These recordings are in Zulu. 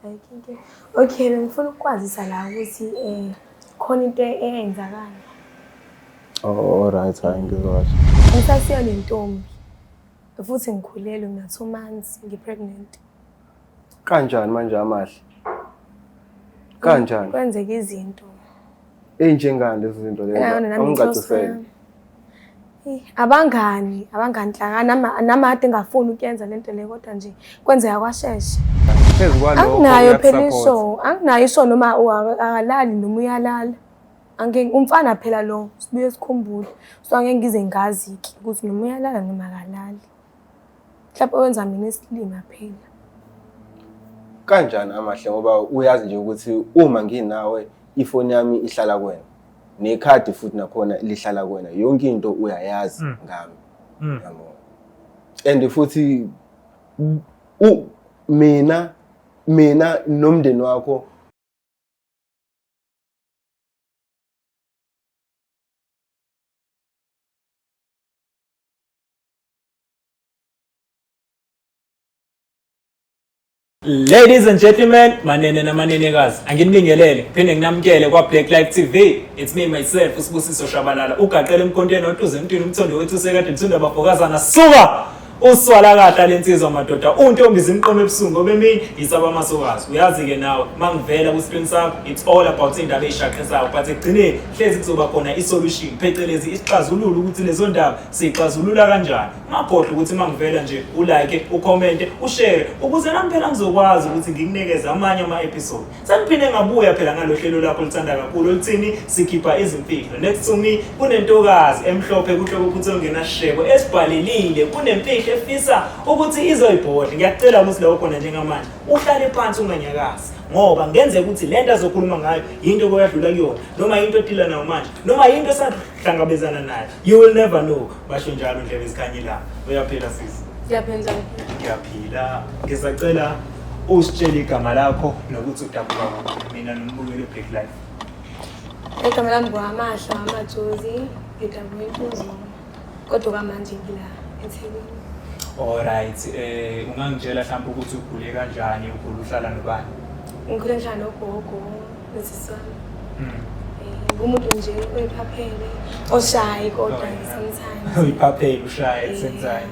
ayikho. Okay, ngifuna ukwazisa la ukuthi khona into eyenzakala. Oh, alright, hayi ngizwasho. Ngisasiyona intombi. Futhi ngikhulelwe ngina 2 months ngipregnant. Kanjani manje amahle? Kanjani? Kwenzeka izinto. Enjengani lezi zinto lezo? Awungicacisele. Abangani hlakana nama ade ngafuni ukuyenza lento le kodwa nje kwenzeka kwashesha. Phezukwalokho anginayo phela isho, anginayo isho noma akalali noma uyalala. Umfana phela lo sibuye sikhumbule. So angeke ngize ngazi ukuthi noma uyalala noma akalali. Mhlawumbe wenza mina isilima phela. Kanjani amahle ngoba uyazi nje ukuthi uma nginawe ifoni yami ihlala kuwena. Nekhadi futhi nakhona lihlala kuwena. Yonke into uyayazi ngami. Yabo. And futhi mina nomndeni wakho Ladies and gentlemen, manene namanenekazi, anginibingelele, phinde nginamkele kwa Black Life TV. It's me myself, uSibusiso Shabalala. Ugaqele emkhonteni otuze emntwini umthondo wethu sekade mthunda bafokazana. Suka! Uswala kahla lensizwa madoda. Untombi zimqome ebusungu obemini isaba masokazi. Uyazi ke nawe, mangivela ku screen sakho, it's all about indaba ezishaqezayo. But ekugcineni hlezi kuzoba khona isolution, phecelezi isixazululo ukuthi lezo ndaba sixazulula kanjani. Makhohle ukuthi mangivela nje ulike, ucommente, ushare ukuze nami phela ngizokwazi ukuthi ngikunikeze amanye ama-episode. Saniphinde ngabuya phela ngalo hlelo lakho lithanda kakhulu oluthini sikhipha izimfihlo. Next to me kunentokazi emhlophe kuhloko ukuthi ongenashebo esibhalelile kunemfihlo efisa ukuthi izoyibhodla. Ngiyacela ukuthi lawo khona njengamanje uhlale phansi unganyakazi ngoba ngenzeka ukuthi lento azokhuluma ngayo into koyadlula kuyona noma into odila nayo manje noma into esahlangabezana nayo. You will never know. Basho njalo ndlebe ezikhanyela. Uyaphila sisi? Ngiyaphila. Ngiyaphila. Ngisacela usitshele igama lakho nokuthi udabuka ngaphi. Mina nombukeli Black Life. Igama lami ngwamahla amajozi, ngidabuka eNkuzo. Kodwa kamanje ngila eThekwini. Alright, ungangitshela mhlawumbe ukuthi ukhule kanjani, ukhule uhlala nobani? Ngikhule ngihlala nogogo, nesiswana. Ngumuntu nje oyiphaphele, oshayi kodwa sometimes. Uyiphaphele ushaye at same time.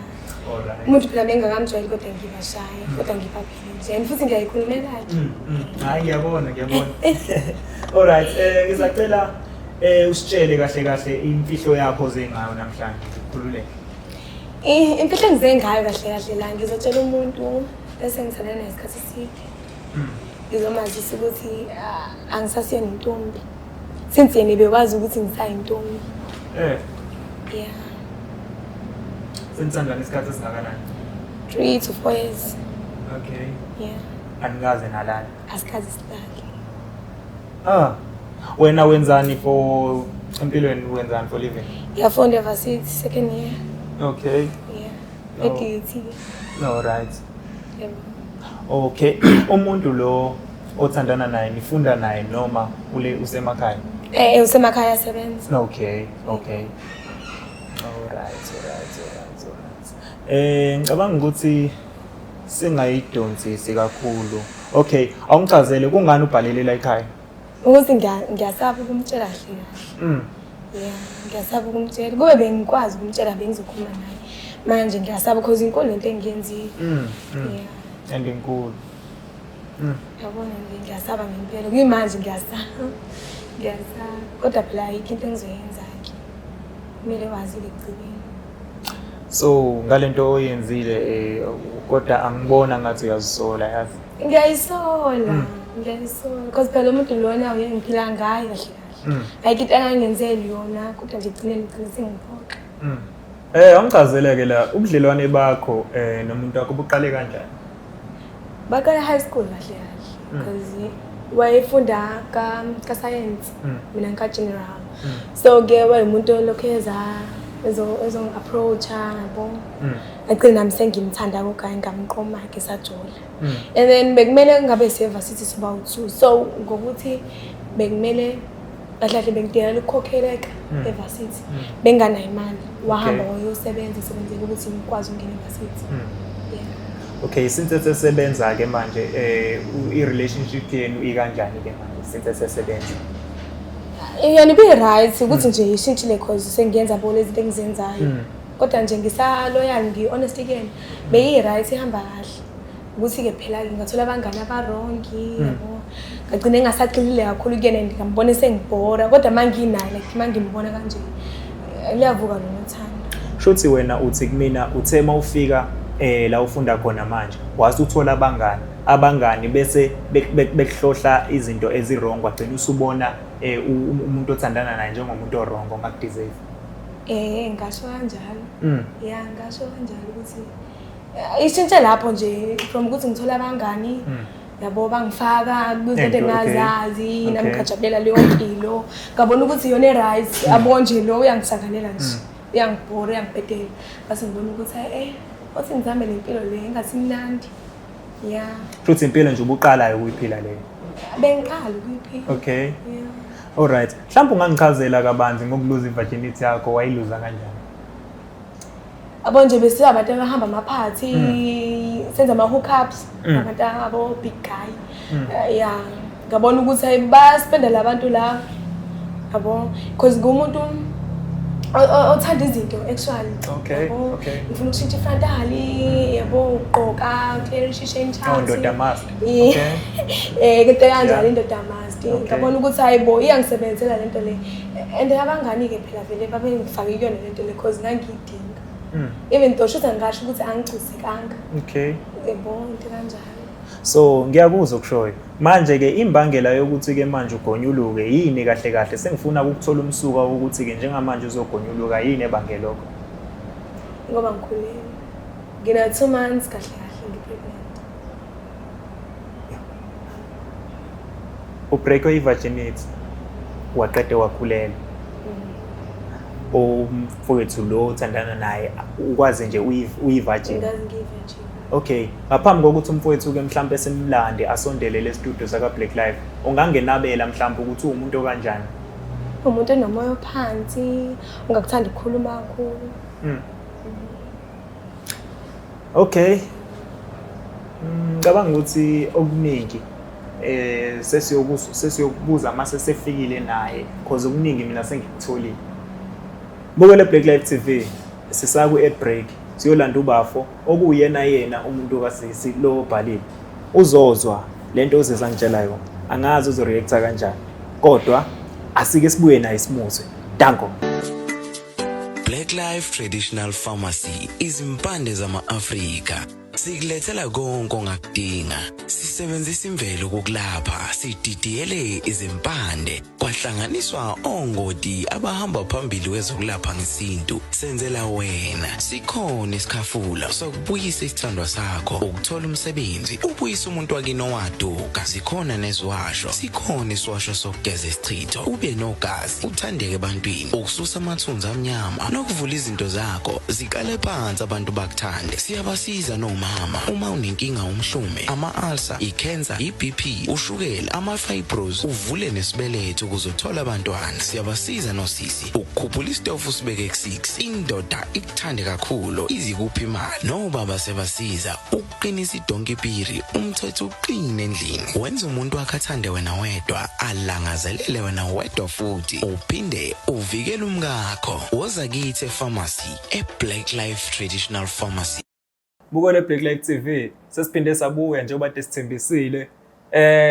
Alright. Umuntu phela bengakamjwayeli kodwa ngibashaye, kodwa ngiphaphele nje. And futhi ngiyayikhulumela nje. Hayi ngiyabona. Alright, ngisacela usitshele kahle imfihlo yakho zengayo namhlanje. Ukhululeke. Imfihlo engize ngayo kahle la ngizotshela umuntu bese ngithandana naye isikhathi eside. Ngizomazisa ukuthi angisasiyona intombi. Since yena bekwazi ukuthi ngisayintombi. Yeah. Senzanga isikhathi esingakanani? 3 to 4 years. Okay. Yeah. Angaze nalala. Asikaze silale. Wena wenzani for empilweni wenzani for living? Ngiyafunda evarsity second year. Okay. Yeah. Ekithi. No, right. Yeah. Okay. Umuntu lo othandana naye nifunda naye noma usemakhaya? Usemakhaya sebenza. Okay. Alright. Ngicabanga ukuthi singayidonsisi kakhulu. Okay, awungichazele kungani ubhalelela ekhaya? Ukuthi ngiyasaba ukumtshela kahle. Yeah, ngiyasaba ukumtshela. Kube bengikwazi ukumtshela bengizokhuluma naye. Manje ngiyasaba because inkolo lento engiyenzile. Yeah. And inkulu. Yabona nje ngiyasaba ngempela. Kuyimanje ngiyasaba. Kodwa phela ayikho into engizoyenza ke. Kumele wazi lekugcibeni. So ngalento oyenzile kodwa angibona ngathi uyazisola yazi. Ngiyayisola because phela umuntu lona uyengiphila ngayo kahle. Ayikho into angangenzeli yona kodwa nje igcine sengiphoqa. Angichazeleke la ubudlelwane bakho nomuntu wakho buqale kanjani? Baqala high school kahle because wayefunda ka science mina ngika general. So ke wayemuntu lokheza approacha yabo. Agcina nami sengimthanda ngokuya ngamqoma ke sajola. And then bekumele ngabe sevarsity soba u2. So ngokuthi bekumele kahle bengidela ukukhokheleka evarsity. Benganayo imali. Wahamba wayosebenza sebenzele ukuthi ngikwazi ukungena evarsity. Yeah. Okay, since sesebenza ke manje i-relationship yenu ikanjani ke manje since sesebenza? Yani bi-right ukuthi nje ishintshile cause sengiyenza bo lezi zinto engizenzayo. Kodwa nje ngisaloyal ngi-honest again beyi-right ihamba kahle. Ukuthi-ke phela-ke ngathola abangani abarongi yabo. Ngagcine ngingasaxilile kakhulu kuyena ngambona sengibhora kodwa manginayo like mangimbona kanje liyavuka nothando. Shothi wena uthi kumina uthe mawufika la ufunda khona manje wazi uthola abangani bese bekuhlohla izinto ezirong wagcina usubona umuntu othandana naye njengomuntu orongo ngakudeserve. Ngasho kanjalo. Yeah, ngasho kanjalo ukuthi ishintshe lapho nje from ukuthi ngithola abangani yabo bangifaka kuzinto engazazi nami ngijabulela leyo mpilo ngabona ukuthi iyona eright yabo nje lo uyangisakalela nje uyangibhora uyangibhedela base ngibona ukuthi othi ngizame le mpilo le engasimnandi. Yeah. Futhi impilo nje ubuqalayo ukuyiphila leyo. Bengiqala ukuyiphila. Okay. Yeah. Alright. Mhlawumbe ungangichazela kabanzi ngokuluza virginity yakho wayiluza kanjani? Abo nje bese abantu abahamba ama-party senza ama-hookups abantu abo big guy. Yeah. Ngabona ukuthi baspenda labantu la yabo because ngumuntu othanda izinto actually. Okay. Ngifuna ukushintsha ifrontali yabo uqoka clear ishisha enchance. Ndoda mask. Okay. Kade kanjalo indoda mask. Ngabona ukuthi hayibo iyangisebenzela lento le. And abangani ke phela vele babe ngifake kuyona lento le because ngangiyidinga. Even though shothi angasho ukuthi angicusikanga. Okay. Yebo into kanjalo. So ngiyakuzwa ukushoyo. Manje ke imbangela yokuthi ke manje ugonyuluke yini kahle sengifuna ukuthola umsuka ukuthi ke njengamanje uzogonyuluka yini ebangela lokho? Ngoba ngikhulile. Ngina 2 months kahle ngipregnant. Ubreak i-virginity waqede wakhulela. Umfowethu lo uthandana naye ukwazi nje uyi-virgin. Ngiyi-virgin. Okay, ngaphambi kokuthi umfowethu ke mhlambe simlande asondele le studio saka Black Life, ungangenabela mhlambe ukuthi umuntu okanjani? Umuntu enomoya ophansi, ungakuthanda ukukhuluma kakhulu. Okay. Ngicabanga ukuthi okuningi sesiyokubuza mase sefikile naye because okuningi mina sengikutholile. Bukele Black Life TV sisaku ad break siyolanda ubafo okuyena umuntu kasisi lo obhalile uzozwa lento ozezangitshela yona angazi uzoreacta kanjani kodwa asike sibuye naye simuzwe danko. Black Life Traditional Pharmacy izimpande zama-Afrika sikulethela konke ongakudinga. Sisebenzisa imvelo kokulapha, sididiyele izimpande kwahlanganiswa ongoti abahamba phambili kwezokulapha ngesintu. Senzela wena sikhona isikhafula sokubuyisa isithandwa sakho, ukuthola umsebenzi, ubuyisa umuntu wakini owaduka. Sikhona neziwasho, sikhona isiwasho sokugeza isichitho, ube nogazi, uthandeke ebantwini, ukususa amathunzi amnyama nokuvula izinto zakho zikale phansi abantu bakuthande. Siyabasiza nomama uma unenkinga umhlume, ama-ulcer, i-cancer, i-BP, ushukela, ama-fibros, uvule nesibeletho ukuzothola abantwana. Siyabasiza nosisi ukukhuphula isitofu sibeke ku-6, indoda ikuthande kakhulu izikuphi imali. Nobaba sebasiza ukuqinisa idonkipiri, umthetho uqine endlini, wenza umuntu wakhe athande wena wedwa, alangazelele wena wedwa futhi uphinde uvikele umkakho. Woza kithi epharmacy eBlack Life Traditional Pharmacy. Bukele Black Life TV sesiphinde sabuya njengoba tesithembisile.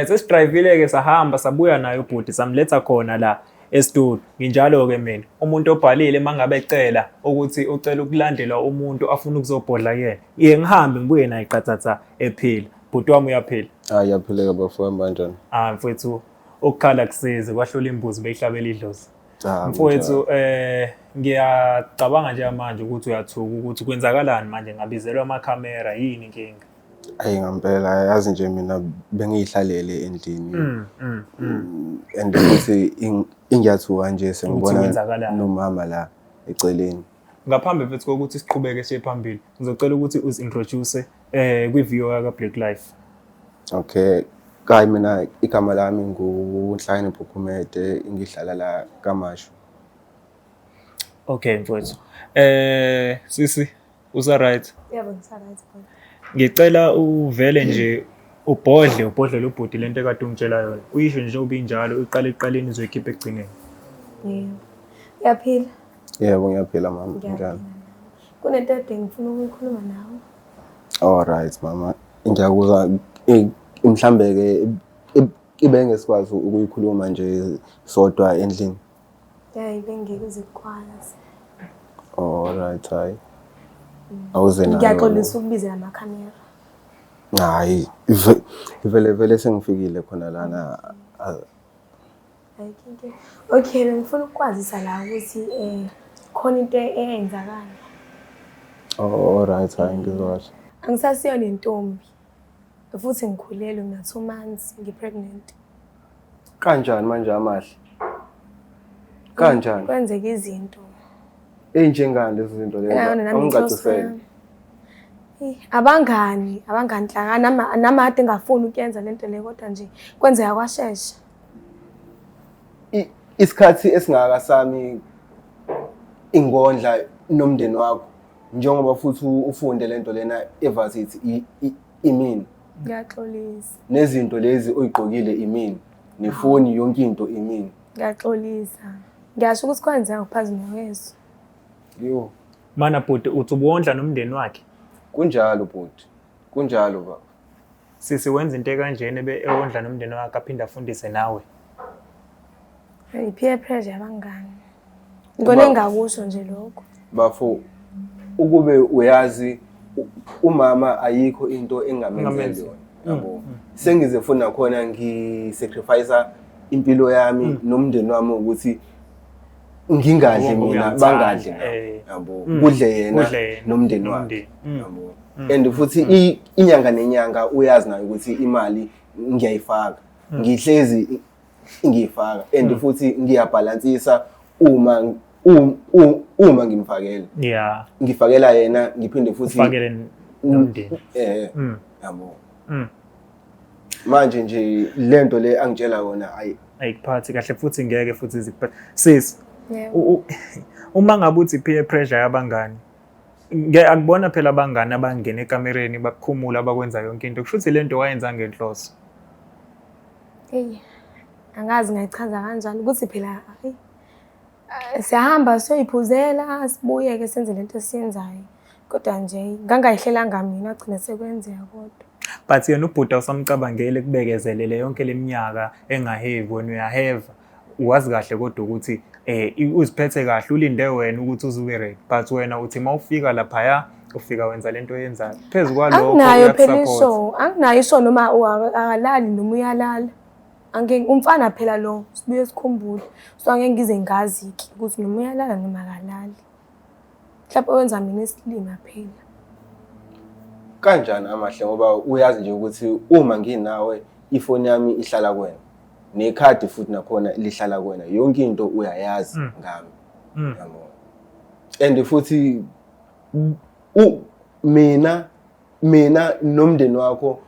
Sesidrivile ke sahamba sabuya nayo ubhuti samletha khona la estudio. Nginjalo ke mina umuntu obhalile mangabe ecela ukuthi ucela ukulandela umuntu afuna ukuzobhodla yena. Iye ngihambe ngibuye naye qathatha ephila. Bhuti wami uyaphila? Yaphileka bafowami kanjani? Mfowethu ukukhala kusize kwahlola imbuzi beyihlabela idlozi. Mfowethu ngiyacabanga nje manje ukuthi uyathuka ukuthi kwenzakalani manje ngabizelwa amakhamera yini inkinga? Ngempela yazi nje mina bengiyihlalele endlini. And futhi ingiyathuka nje sengibona nomama la eceleni. Ngaphambi futhi kokuthi siqhubeke siye phambili ngizocela ukuthi uzi-introduce kwi-view yaka Black Life. Okay. Kai mina igama lami nguNhlangene Phuphumede ngihlala la kaMashu. Okay mfowethu. Sisi usa right? Yebo ngisa right boy. ngicela uvele nje ubhodle lobhudi lento ekade ungitshela yona. Uyisho nje ubinjalo uqala eqaleni uzoyikhipha ekugcineni. Yebo. Uyaphila? Yebo ngiyaphila mama, Ngiyaphila. njalo. Kunento ede ngifuna ukuyikhuluma nawe. Alright mama, ngiyakuzwa mhlambe ke ibe ngesikwazi ukuyikhuluma nje sodwa endlini. Hayi bengeke uzikwazi. Alright hayi. Awuze nayo. Ngiyaxolisa ukubizela amakhamera. Hayi, vele sengifikile khona lana. Ayikho. Okay, bengifuna ukukwazisa la ukuthi khona into eyenzakala. Alright hayi ngizwasho. Angisasiyona intombi. Futhi ngikhulelwe ngina 2 months ngipregnant. Kanjani manje amahle? Kanjani? Kwenzeka izinto. Enjengani lezi zinto lezo? Awungacisela. Abangani hlaka nama ade ngafuni ukuyenza lento le kodwa nje kwenzeka kwashesha. Isikhathi esingaka sami ingondla nomndeni wakho njengoba futhi ufunde lento lena evarsity imini. Ngiyaxolisa. Nezinto lezi oyigqokile imini. Nefoni yonke into imini. Ngiyaxolisa. Ngiyasho ukuthi kwenzeka ukuphazima kweso. Yo. Mana bhuti uthi ubondla nomndeni wakhe. Kunjalo bhuti. Kunjalo baba. Sisi wenza into kanjene ewondla nomndeni wakhe aphinda afundise nawe. Hey, peer pressure abangani. Ngone ngakusho nje lokho. Bafo ukube uyazi umama ayikho into engamenzela yona. Yabo. Sengizefuna khona ngisacrifice impilo yami nomndeni wami ukuthi ngingadli mina bangadli yabo. Kudle yena nomndeni wakhe. Yabo. And futhi inyanga nenyanga uyazi nayo ukuthi imali ngiyayifaka. Ngihlezi ngiyifaka and futhi ngiyabalansisa uma ngimfakela. Yeah. Ngifakela yena ngiphinde futhi ufakele nomndeni. Yabo. Manje nje lento le angitshela yona ayikuphathi kahle futhi ngeke futhi zikuphathe. Sis. Yebo. Uma ngabe uthi peer pressure yabangani. Akubona phela abangani abangena ekamereni bakukhumula abakwenza yonke into. Kusho ukuthi lento wayenza ngenhloso. Hey. Angazi ngayichaza kanjani ukuthi phela siyahamba siyoyiphuzela sibuye ke senze lento esiyenzayo. Kodwa nje ngangayihlela mina agcina sekwenzeka kodwa. But yena ubhuti awusamcabangele kubekezelele yonke leminyaka engahevi wena uyaheva. Uwazi kahle kodwa ukuthi uziphethe kahle ulinde wena ukuthi uzuke ready. But wena uthi mawufika lapha ufika wenza lento oyenzayo. Phezulu kwalokho anginayo phela isho, anginayo isho noma akalali noma uyalala. Umfana phela lo sibuye sikhumbule. So angeke ngize ngazi ukuthi noma uyalala noma akalali. Mhlawumbe wenza mina isilima phela. Kanjani amahle ngoba uyazi nje ukuthi uma nginawe ifoni yami ihlala kuwena. Nekhadi futhi nakhona lihlala kuwena. Yonke into uyayazi ngami. Yabo. And futhi mina nomndeni wakho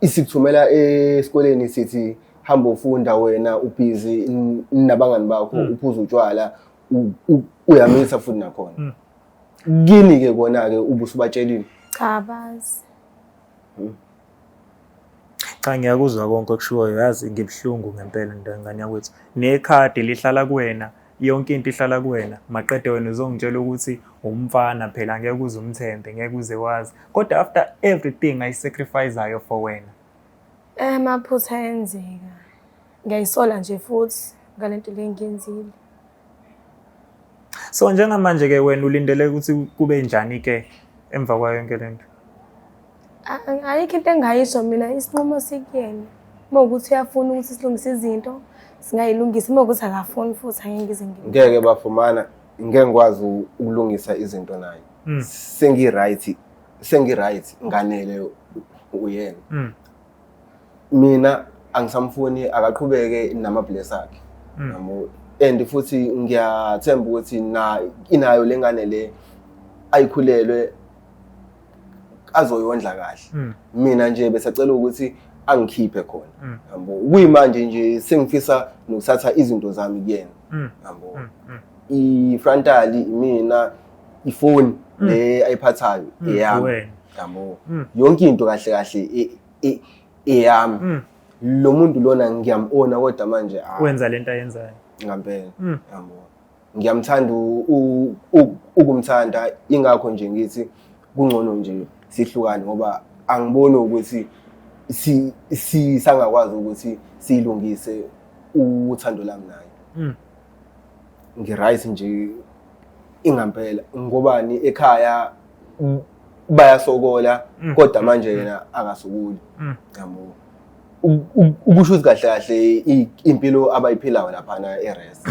isikuthumela esikoleni sithi hamba ufunda wena ubhizi nabangani bakho uphuza utshwala uyamisa futhi nakhona. Kini ke kona ke ubusubatshelile. Cha bazi. Cha ngiyakuzwa konke okushiwoyo yazi ngibhlungu ngempela ndangani yakwethu. Nekhadi lihlala kuwena yonke into ihlala kuwena. Maqede wena uzongitshela ukuthi umfana phela ngeke uze umthembe ngeke uze wazi. Kodwa after everything I sacrificeayo for wena. Amaphutha enzeka. Ngiyayisola nje futhi ngalento le ngiyenzile. So njengamanje ke wena ulindele ukuthi kube njani ke emva kwayo yonke lento? Ayikho into engayisho mina isinqumo sikuyena. Mawukuthi uyafuna ukuthi silungise izinto singayilungisa mawukuthi akafuni futhi angeke ngize ngeke bafumana ngeke ngikwazi ukulungisa izinto naye. Sengi-right nganele uyena. Mina angisamfuni akaqhubeke namabless akhe. Yabo. And futhi ngiyathemba ukuthi inayo lengane le ayikhulelwe azoyondla kahle. Mina nje besacela ukuthi angikhiphe khona. Yabo. Kuyimanje nje sengifisa nokuthatha izinto zami kuyena. Yabo. I-frontali mina ifoni le ayiphathayo eyami wena. yabo yonke into kahle kahle eyami lo muntu lona ngiyamona kodwa manje Wenza lento ayenzayo. ngampela yabo ngiyamthanda ukumthanda ingakho nje ngithi kungcono nje sihlukane ngoba angiboni ukuthi sisangakwazi ukuthi silungise uthando lami naye ngiright nje ingampela ngobani ekhaya bayasokola kodwa manje yena akasukuli yabo ukusho ukuthi kahle kahle impilo abayiphilayo lapha na eRest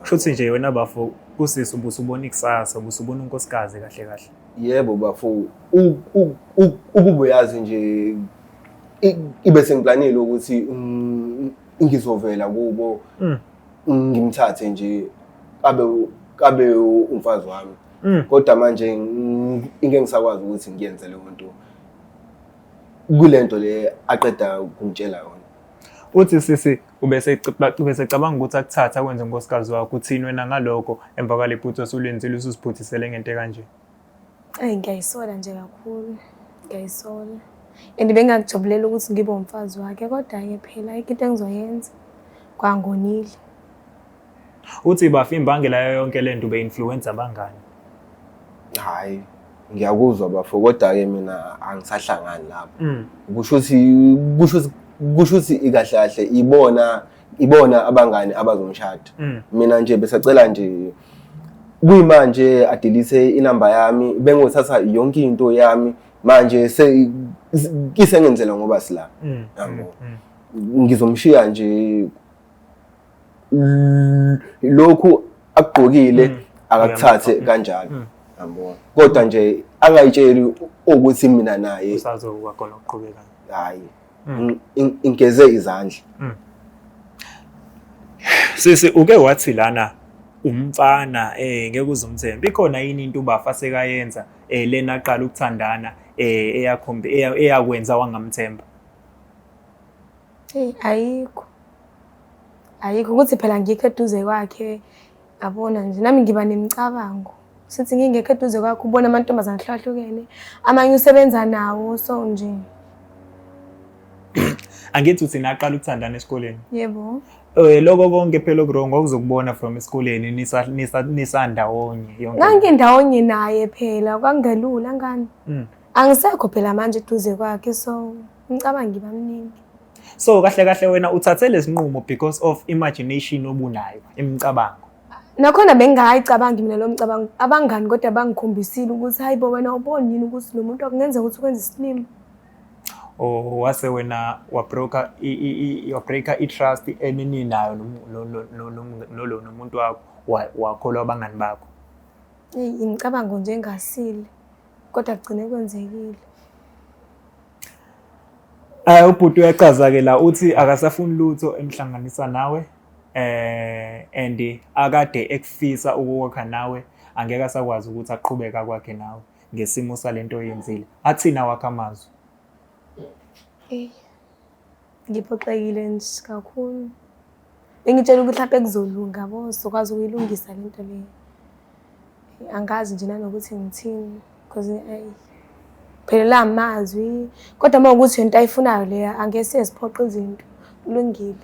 Shuthi nje wena bafo kusisi ubusubona ikusasa ubusubona unkosikazi kahle kahle. yebo bafo ukubuyazi nje ibe sengiplanile ukuthi ngizovela kubo ngimthathe nje abe umfazi wami kodwa manje ingeke ngisakwazi ukuthi ngiyenze le nto kulento le aqeda kumtshela yona. Uthi sisi ubesecabanga ukuthi akuthatha kwenze unkosikazi wakho uthini wena ngalokho emva kwalephutho osulenzile ususiphuthisele ngento kanje. Ngiyayisola nje kakhulu ngiyayisola and bengakujabulela ukuthi ngibe umfazi wakhe kodwa-ke phela into engizoyenza kwangonile. Uthi bafi imbangela yayo yonke lento be-influencer abangani. Hayi ngiyakuzwa bafo kodwa-ke mina angisahlangani lapho kusho ukuthi ikahle kahle ibona abangani abazomshada mina nje besacela nje kuyimanje adelise inamba yami bengothatha yonke into yami manje kisengenzela ngoba sila yabo ngizomshiya nje lokhu akugqokile akathathe kanjalo yabo kodwa nje angayitsheli ukuthi mina naye usazokwakho nokuqhubeka. hayi ingeze izandla. Sisi uke wathi lana umfana ngeke uzumthemba ikhona yini into ubafa sekayenza lena aqala ukuthandana eyakwenza wangamthemba. Ayikho ukuthi phela ngikho eduze kwakhe abona nje nami ngiba nemicabango sithi ngingekho eduze kwakhe ubona amantombazana ahlukahlukene amanye usebenza nawo so nje. Angithi uthi naqala ukuthandana esikoleni. Yebo. Lokho konke phela okurongo okuzokubona from esikoleni nisandawonye yonke. Ngangindawonye naye phela kwangelula ngani. Angisekho phela manje eduze kwakhe so ngicabanga ngiba mningi. So kahle kahle wena uthathe lesinqumo because of imagination obunayo imicabango. Nakhona bengayicabanga mina lo mcabango abangani kodwa bangikhombisile ukuthi hayibo wena uboni yini ukuthi lo muntu akungenza ukuthi ukwenze isilimo. Wase wena wabroka i-trust enini nayo nomuntu wakholwa abangani bakho. Imicabango nje engasile kodwa kugcine kwenzekile. Ubhuti uyachaza ke la uthi akasafuni lutho emhlanganisa nawe and akade ekufisa ukuwakha nawe angeke asakwazi ukuthi aqhubeka kwakhe nawe ngesimo salento oyenzile. Athina wakhe amazwi. Ngiphoxekile nje kakhulu. Bengitshela ukuthi mhlawumbe kuzolunga bo sokwazi ukuyilungisa lento le. Angazi nje nanokuthi ngithini because phela la amazwi kodwa uma ukuthi into ayifunayo leya angeke sesiphoqa izinto kulungile.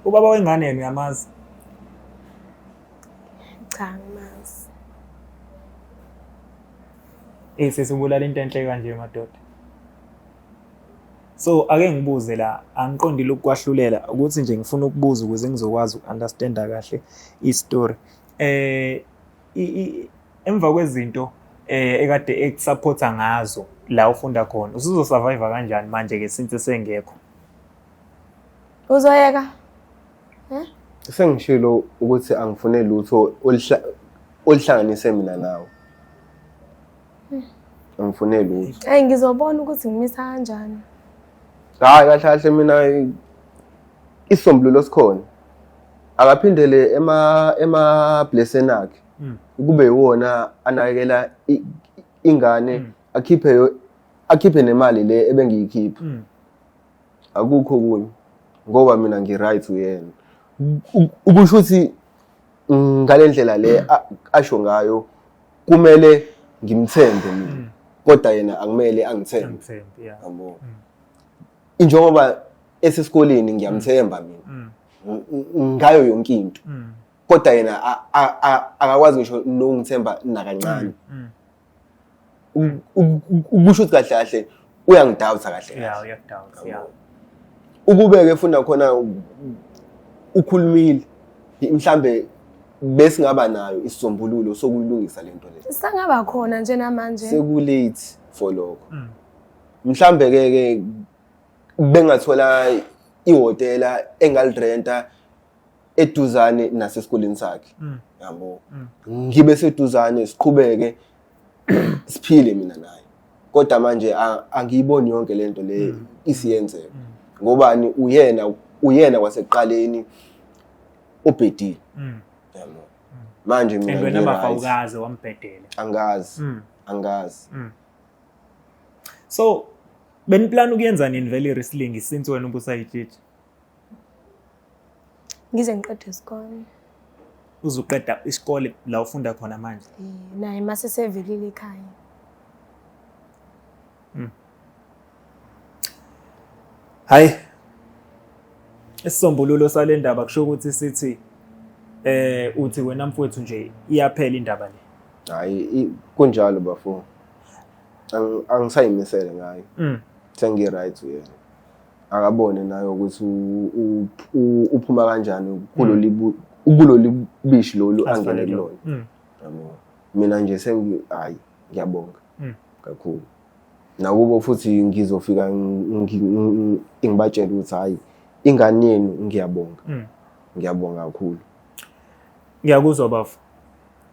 Ubaba wengane yena uyamazi? Cha ngimazi. Sesibulala into enhle kanje madoda. So ake ngibuze la angiqondile ukukwahlulela ukuthi nje ngifuna ukubuza ukuze ngizokwazi ukunderstanda kahle istory. Emva kwezinto ekade ekusupporta ngazo la ufunda khona usuzosurvive kanjani manje ke since sengekho? Uzoyeka? Sengishilo ukuthi angifune lutho olihlanganise mina nawe. Angifune lutho. Ngizobona ukuthi ngimisa kanjani. Hayi kahle kahle mina isombululo sikhona. Akaphindele ema blessing akhe. Kube yiwona anakekela ingane akhiphe nemali le ebengiyikhipha. Akukho kunye ngoba mina ngiright uyena. Ukusho ukuthi ngalendlela le asho ngayo kumele ngimthembe mina kodwa yena akumele angithembe yabo njengoba esesikoleni ngiyamthemba mina ngayo yonke into kodwa yena akakwazi ngisho nokungithemba nakancane ukusho ukuthi kahle kahle uyangidawutha kahle uyakudawutha ukube ke funa khona ukhulumile mhlambe bese ngaba nayo isisombululo sokulungisa lento le sangaba khona nje namanje seku late for lokho mhlambe ke bengathola ihotela engalirenta eduzane nasesikoleni sakhe yabo ngibe seduzane siqhubeke siphile mina naye kodwa manje angiyiboni yonke lento le isiyenzeka ngobani uyena kwasekuqaleni obhedile yabo manje mina wena bafawukaze wambhedela angazi so beniplan ukuyenza nini vele i-wrestling since wena ubusayitshitshi ngize ngiqede isikole uzuqeda isikole la ufunda khona manje naye mase sevelile ekhaya hayi isisombululo sale ndaba kusho ukuthi sithi uthi wena mfowethu nje iyaphela indaba le hayi kunjalo bafo angisayimisele ngayo sengi right uyena akabone nayo ukuthi uphuma kanjani kulolu bishi lolu angene kulona yabo mina nje hayi ngiyabonga kakhulu nakubo futhi ngizofika ngibatshela ukuthi hayi ingane yenu ngiyabonga kakhulu ngiyakuzwa bafu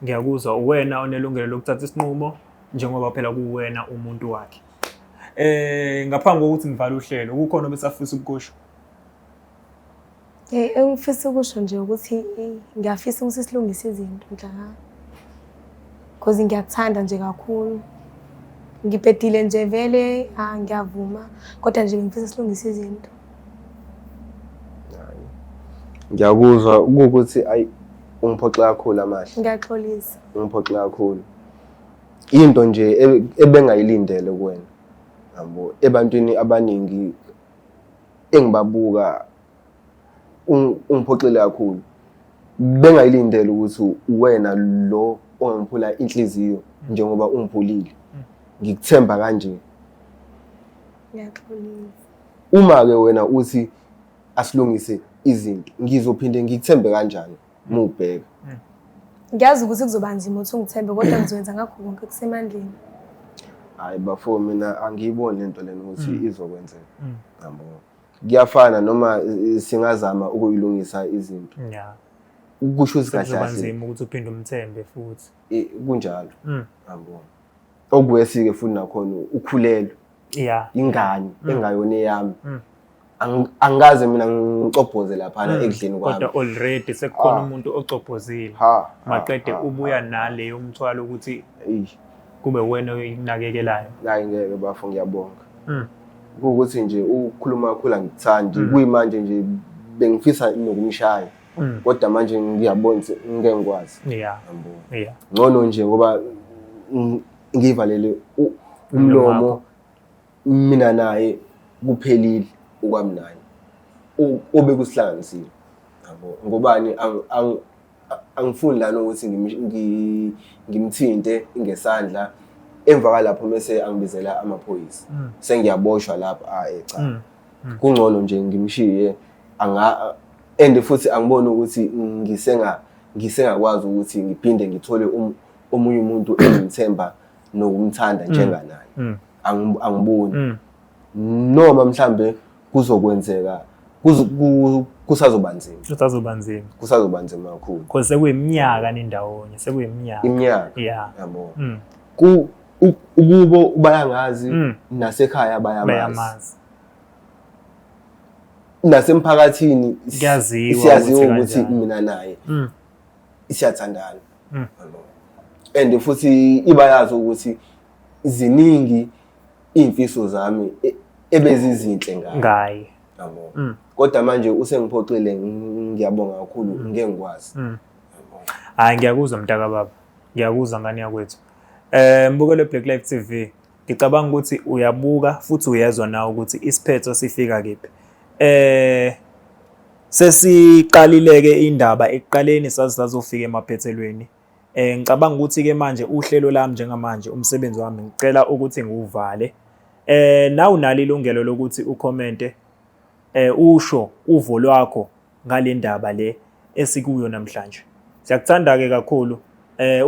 ngiyakuzwa wena onelungelo lokuthatha isinqumo njengoba phela kuwena umuntu wakhe ngaphambi kokuthi ngivale uhlelo kukhona obesafisa ukukusho engifisa ukusho nje ukuthi ngiyafisa ukuthi silungise izinto mhlaka because ngiyakuthanda nje kakhulu ngibhedile nje vele ngiyavuma kodwa nje ngifisa silungise izinto ngiyakuzwa ukuthi ayi ungiphoxa kakhulu amahle ngiyaxolisa ungiphoxa kakhulu into nje ebengayilindele kuwena yabo ebantwini abaningi engibabuka ungiphoxile kakhulu bengayilindele ukuthi wena lo ongiphula inhliziyo njengoba ungiphulile ngikuthemba kanje ngiyaxolisa uma ke wena uthi asilungise izinto ngizophinde ngikuthembe kanjani mubheka ngiyazi ukuthi kuzoba nzima ukuthi ungithembe kodwa ngizokwenza ngakho konke kusemandleni hayi bafo mina angiyiboni lento lena ukuthi izokwenzeka yabo kuyafana noma singazama ukuyilungisa izinto kusho ukuthi kahle kahle nzima ukuthi uphinde umthembe futhi kunjalo yabo okuwesike futhi nakhona ukhulelo ingane engayona eyami angaze mina ngicobhoze lapha ekudleni kwami kodwa already sekukhona umuntu ocobhozile maqede ubuya naleyo umthwalo ukuthi kube wena oyinakekelayo hayi ngeke bafo ngiyabonga ukuthi nje ukukhuluma kakhulu angikuthandi kuyimanje nje bengifisa nokumshaya kodwa manje ngiyabona ukuthi ngeke ngikwazi ngcono nje ngoba ngivalele umlomo mina naye kuphelile ukwamnani obekuhlanganisile yabo ngobani angifuni lana ukuthi ngimthinte ngesandla emva kalapho mase angibizela amaphoyisa sengiyaboshwa lapha cha kungcono nje ngimshiye and futhi angibone ukuthi ngisengakwazi ukuthi ngiphinde ngithole omunye umuntu engimthemba nokumthanda njenganaye angiboni noma mhlambe kuzokwenzeka kusazoba nzima kakhulu because sekuyiminyaka nindawonye iminyaka yabo ukubo bayangazi nasekhaya bayamazi nasemphakathini siyaziwa ukuthi mina naye siyathandana and futhi ibayazi ukuthi ziningi imfiso zami ebezizinhle ngaye yabo kodwa manje usengiphoxile ngiyabonga kakhulu ngeke ngikwazi hayi ngiyakuzwa mntaka baba Ngiyakuzwa ngani yakwethu. Mbukelo Black Life TV. Ngicabanga ukuthi uyabuka futhi uyezwa nawe ukuthi isiphetho sifika kephi. Sesiqalileke indaba ekuqaleni sazofika emaphethelweni. Ngicabanga ukuthi ke manje uhlelo lami njengamanje umsebenzi wami ngicela ukuthi ngiwuvale. Nawu nalo ilungelo lokuthi ucommente usho uvo lwakho ngale ndaba le esikuyo namhlanje. Siyakuthanda ke kakhulu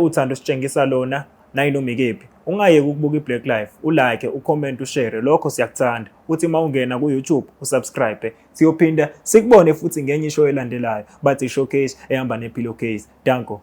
uthando sitshengisa lona nayinoma ikephi. Ungayeki ukubuka iBlack Life, ulike, ucomment, ushare. Lokho siyakuthanda. Uthi mawungena ku YouTube, usubscribe. Siyophinda sikubone futhi ngenye ishow elandelayo. Bathi showcase ehamba nePillowcase. Danko.